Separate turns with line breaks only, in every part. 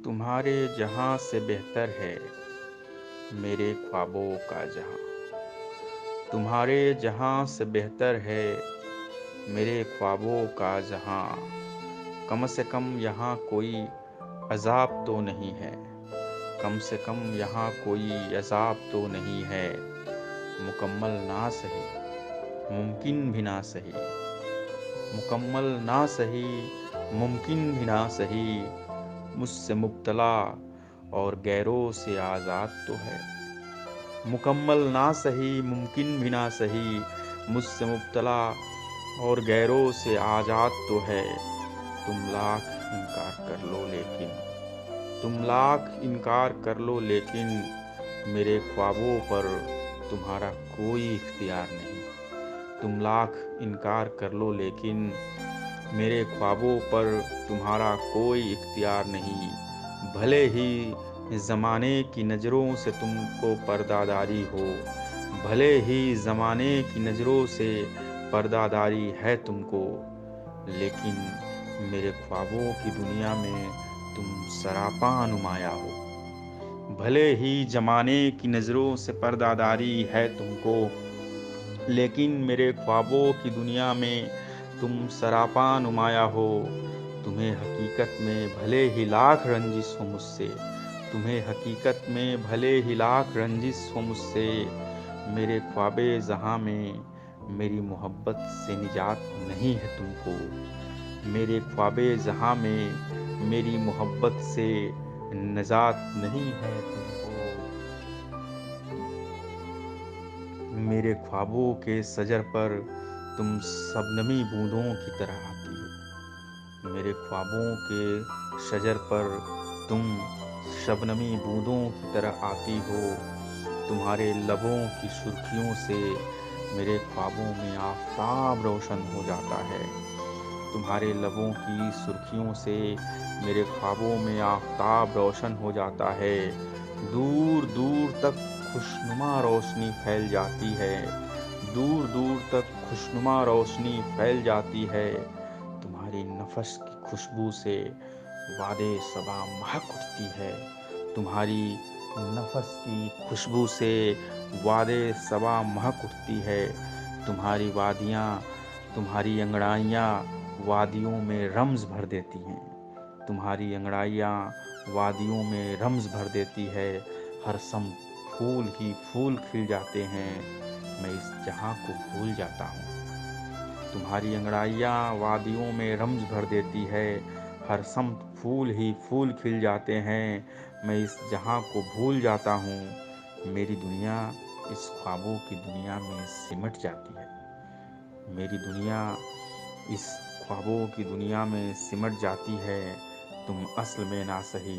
तुम्हारे जहाँ से बेहतर है मेरे ख्वाबों का जहाँ। तुम्हारे जहाँ से बेहतर है मेरे ख्वाबों का जहाँ। कम से कम यहाँ कोई अज़ाब तो नहीं है। कम से कम यहाँ कोई अज़ाब तो नहीं है। मुकम्मल ना सही, मुमकिन भी ना सही। मुकम्मल ना सही, मुमकिन भी ना सही। मुझसे मुब्तला और गैरों से आज़ाद तो है। मुकम्मल ना सही, मुमकिन भी ना सही। मुझसे मुब्तला और गैरों से आज़ाद तो है। तुम लाख इनकार कर लो लेकिन, तुम लाख इनकार कर लो लेकिन मेरे ख्वाबों पर तुम्हारा कोई इख्तियार नहीं। तुम लाख इनकार कर लो लेकिन मेरे ख्वाबों पर तुम्हारा कोई इख्तियार नहीं। भले ही ज़माने की नज़रों से तुमको पर्दादारी हो, भले ही ज़माने की नज़रों से पर्दादारी है तुमको, लेकिन मेरे ख्वाबों की दुनिया में तुम सरापा नुमाया हो। भले ही ज़माने की नज़रों से पर्दादारी है तुमको, लेकिन मेरे ख्वाबों की दुनिया में तुम सरापा नुमाया हो। तुम्हें हकीकत में भले ही लाख रंजिश हो मुझसे, तुम्हें हकीकत में भले ही लाख रंजिश हो मुझसे, मेरे ख्वाबे जहाँ में मेरी मोहब्बत से निजात नहीं है तुमको। मेरे ख्वाबे जहाँ में मेरी मोहब्बत से निजात नहीं है तुमको। मेरे ख्वाबों के सजर पर तुम शबनमी बूंदों की तरह आती हो। मेरे ख्वाबों के शजर पर तुम शबनमी बूंदों की तरह आती हो। तुम्हारे लबों की सुर्खियों से मेरे ख्वाबों में आफताब रोशन हो जाता है। तुम्हारे लबों की सुर्खियों से मेरे ख्वाबों में आफताब रोशन हो जाता है। दूर दूर तक खुशनुमा रोशनी फैल जाती है। दूर दूर तक खुशनुमा रोशनी फैल जाती है। तुम्हारी नफस की खुशबू से वादे सबा महक उठती है। तुम्हारी नफस की खुशबू से वादे सबा महक उठती है। तुम्हारी वादियाँ, तुम्हारी अंगड़ाइयाँ वादियों में रम्ज़ भर देती हैं। तुम्हारी अंगड़ाइयाँ वादियों में रम्ज़ भर देती है। हर सम फूल ही फूल खिल जाते हैं। मैं इस जहाँ को भूल जाता हूँ। तुम्हारी अंगड़ाइयाँ वादियों में रम्ज़ भर देती है। हर समत फूल ही फूल खिल जाते हैं। मैं इस जहाँ को भूल जाता हूँ। मेरी दुनिया इस ख्वाबों की दुनिया में सिमट जाती है। मेरी दुनिया इस ख्वाबों की दुनिया में सिमट जाती है। तुम असल में ना सही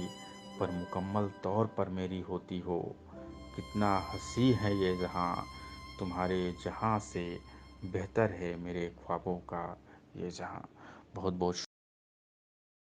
पर मुकम्मल तौर पर मेरी होती हो। कितना हसी है ये जहाँ, तुम्हारे जहाँ से बेहतर है मेरे ख्वाबों का ये जहाँ। बहुत बहुत